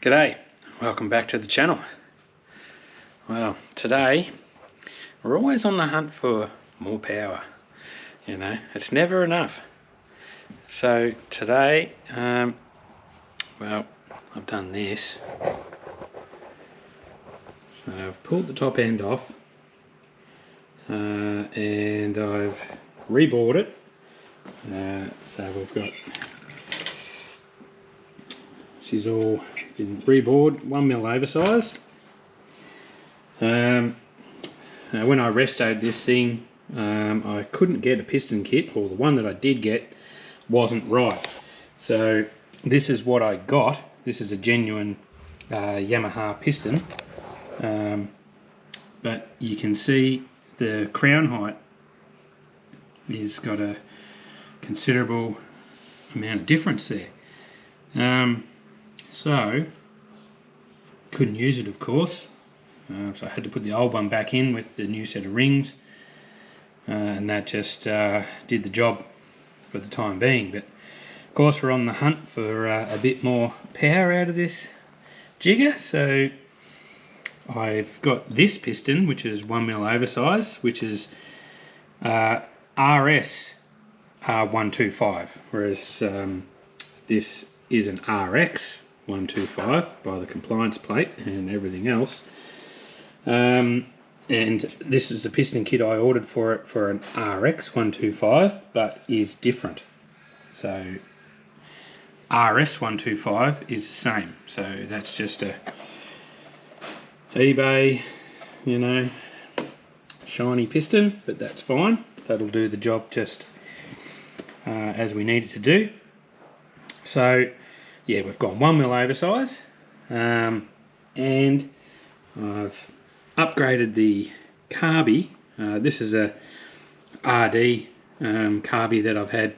G'day, welcome back to the channel. Well, today we're always on the hunt for more power. You know, it's never enough. So today, well, I've done this. So I've pulled the top end off and I've rebored it. So we've got, she's all been rebored, 1mm oversize. When I restoed this thing, I couldn't get a piston kit, or the one that I did get wasn't right. So this is what I got. This is a genuine Yamaha piston, but you can see the crown height has got a considerable amount of difference there. So couldn't use it, of course. So I had to put the old one back in with the new set of rings, and that just did the job for the time being. But of course we're on the hunt for a bit more power out of this jigger, so I've got this piston, which is 1mm oversize, which is RX125, whereas this is an RX125 by the compliance plate and everything else. And this is the piston kit I ordered for it for an RX125, but is different. So RS125 is the same. So that's just a eBay, you know, shiny piston, but that's fine. That'll do the job just as we need it to do. So yeah, we've got 1mm oversize, and I've upgraded the carby. This is a RD carby that I've had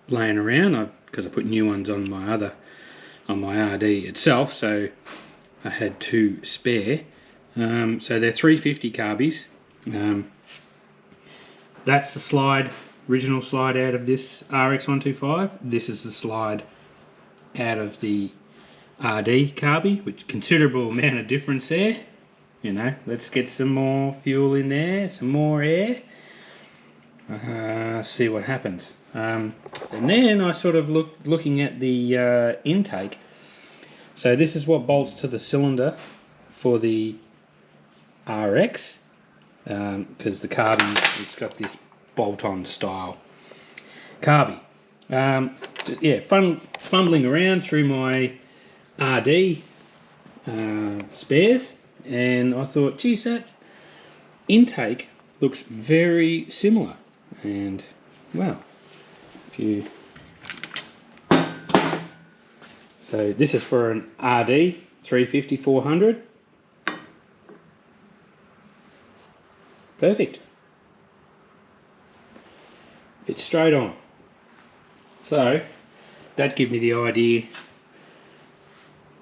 laying around because I put new ones on my RD itself, so I had two spare. So they're 350 carbies. That's the original slide out of this RX125. This is the slide out of the RD carby, which considerable amount of difference there. You know, let's get some more fuel in there, some more air, see what happens. And then I sort of looking at the intake. So this is what bolts to the cylinder for the RX, because the carby has got this bolt-on style carby. Yeah, fumbling around through my RD spares, and I thought, geez, that intake looks very similar. And well, so this is for an RD 350-400. Perfect. Fits straight on. So that gave me the idea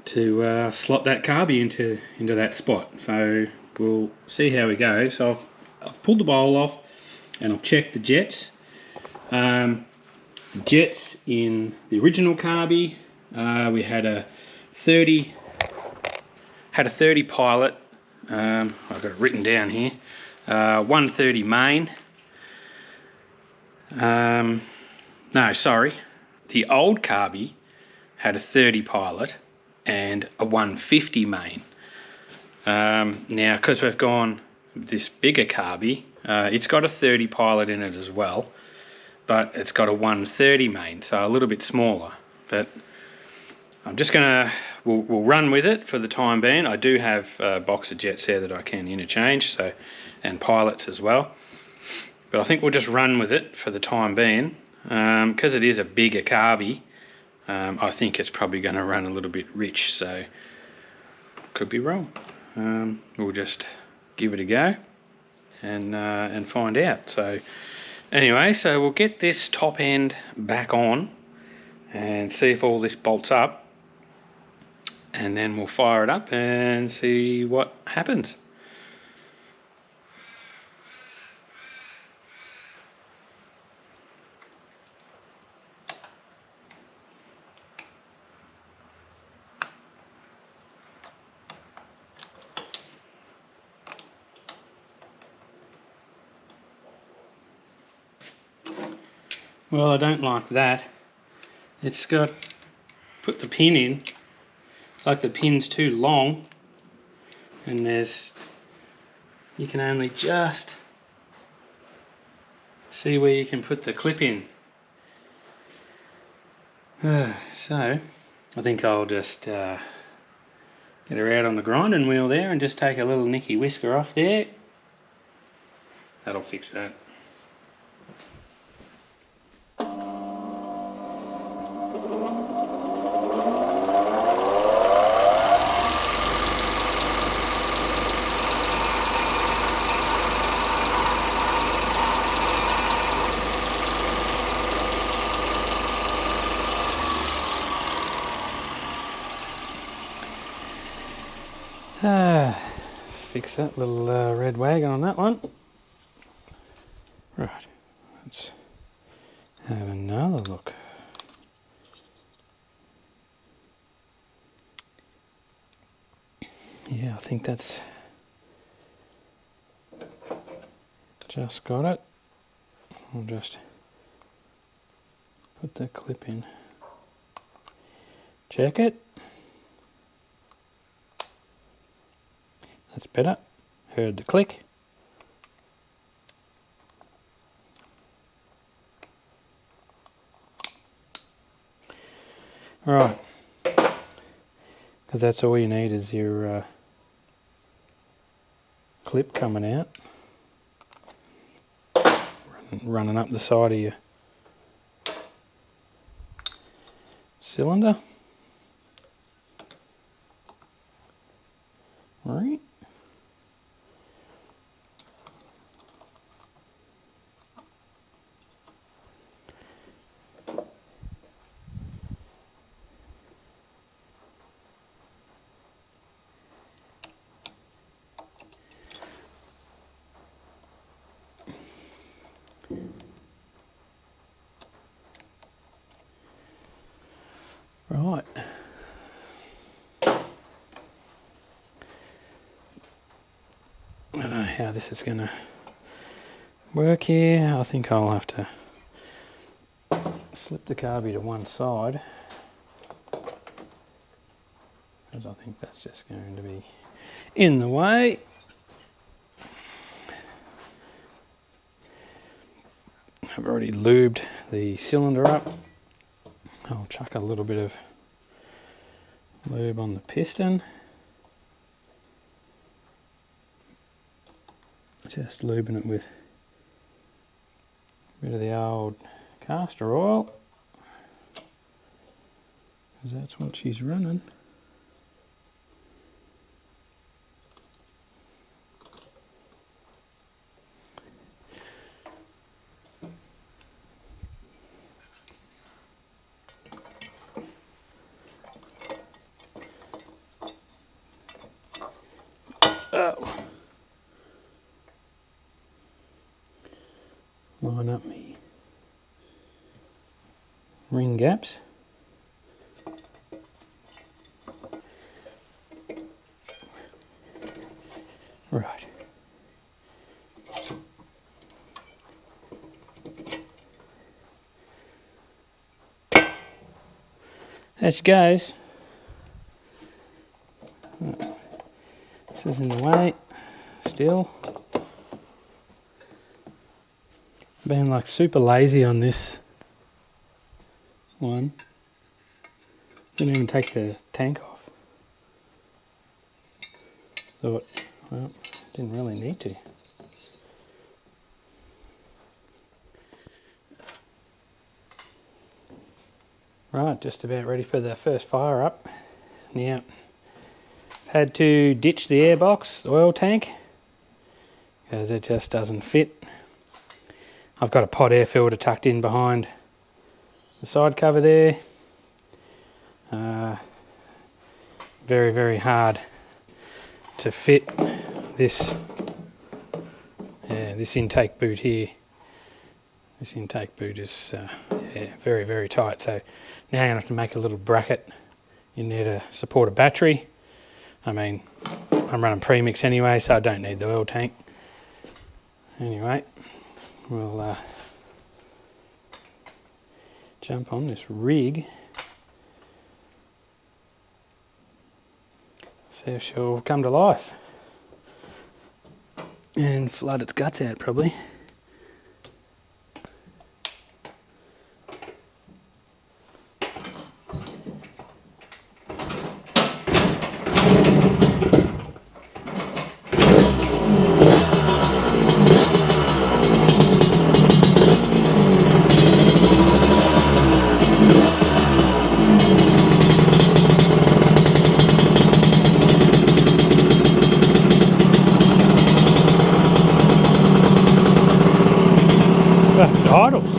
to slot that carby into that spot. So we'll see how we go. So I've pulled the bowl off and I've checked the jets. Jets in the original carby, we had a 30 pilot. I've got it written down here. 130 main. No, sorry. The old carby had a 30 pilot and a 150 main. Now, because we've gone this bigger carby, it's got a 30 pilot in it as well, but it's got a 130 main, so a little bit smaller. But I'm just gonna, we'll run with it for the time being. I do have a box of jets there that I can interchange, so, and pilots as well. But I think we'll just run with it for the time being. Because it is a bigger carby, I think it's probably going to run a little bit rich, so could be wrong. We'll just give it a go and find out. So anyway, so we'll get this top end back on and see if all this bolts up, and then we'll fire it up and see what happens. Well, I don't like that. It's got, put the pin in, it's like the pin's too long, and you can only just see where you can put the clip in. So I think I'll just get her out on the grinding wheel there and just take a little nicky whisker off there. That'll fix that. Fix that little red wagon on that one. Right, let's have another look. Yeah, I think that's just got it. I'll just put the clip in. Check it. That's better. Heard the click. Right. Because that's all you need is your clip coming out. Running up the side of your cylinder. Right. Right. I don't know how this is going to work here. I think I'll have to slip the carby to one side, because I think that's just going to be in the way. I've already lubed the cylinder up. I'll chuck a little bit of lube on the piston. Just lubing it with a bit of the old castor oil, because that's what she's running. Oh. Line up me ring gaps. Right. There she goes. This is in the way still. Being like super lazy on this one. Didn't even take the tank off. Thought, well, didn't really need to. Right, just about ready for the first fire up. Now, had to ditch the airbox, the oil tank, because it just doesn't fit. I've got a pot air filter tucked in behind the side cover there. Very, very hard to fit this intake boot here. This intake boot is very, very tight. So now I'm going to have to make a little bracket in there to support a battery. I mean, I'm running premix anyway, so I don't need the oil tank. Anyway, we'll jump on this rig. See if she'll come to life. And flood its guts out probably. Idles.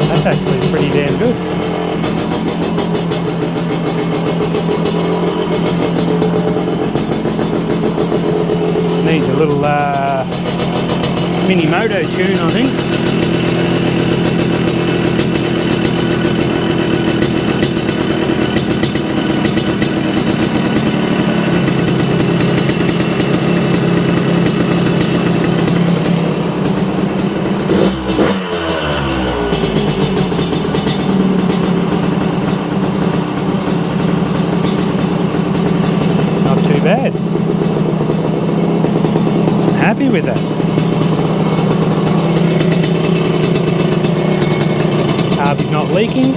That's actually pretty damn good. Just needs a little mini moto tune, I think. Bad. I'm happy with that. Carby's not leaking.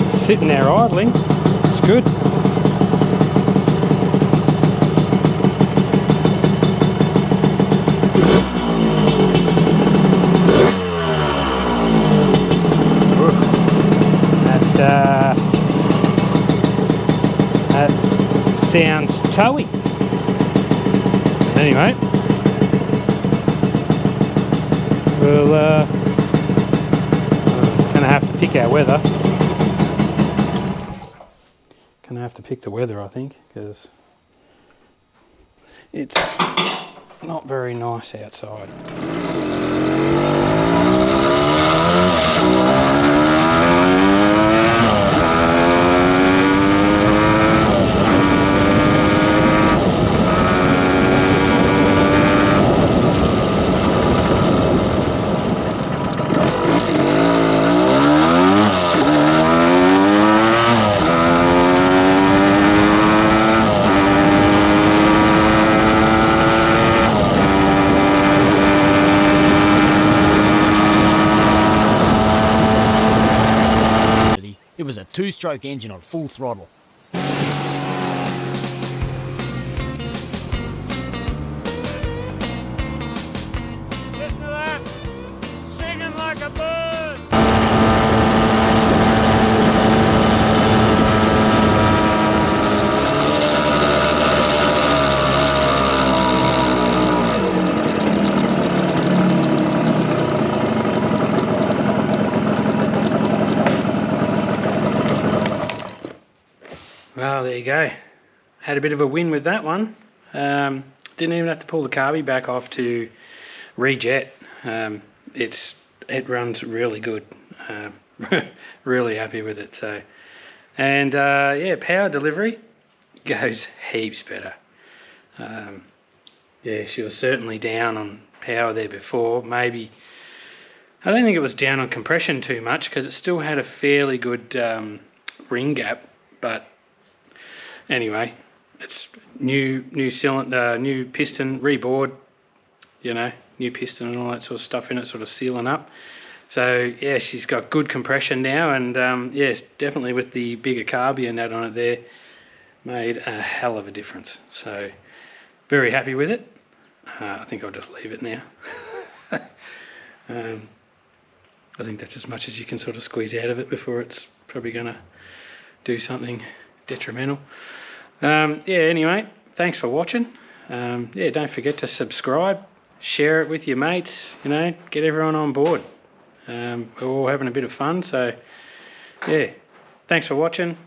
Sitting there idling. It's good. That sounds towy. Anyway, we'll gonna have to pick our weather. Gonna have to pick the weather, I think, because it's not very nice outside. It was a two-stroke engine on full throttle. Listen to that, singing like a bird. Well, there you go. Had a bit of a win with that one. Didn't even have to pull the carby back off to rejet. It runs really good. Really happy with it. So, and yeah, power delivery goes heaps better. Yeah, she was certainly down on power there before. Maybe I don't think it was down on compression too much because it still had a fairly good ring gap, but. Anyway, it's new cylinder, new piston, reboard, you know, new piston and all that sort of stuff in it, sort of sealing up. So yeah, she's got good compression now, and yes, definitely with the bigger carby and that on it there, made a hell of a difference. So very happy with it. I think I'll just leave it now. I think that's as much as you can sort of squeeze out of it before it's probably going to do something detrimental. Yeah, anyway, thanks for watching. Yeah, don't forget to subscribe, share it with your mates, you know, get everyone on board. We're all having a bit of fun, so yeah, thanks for watching.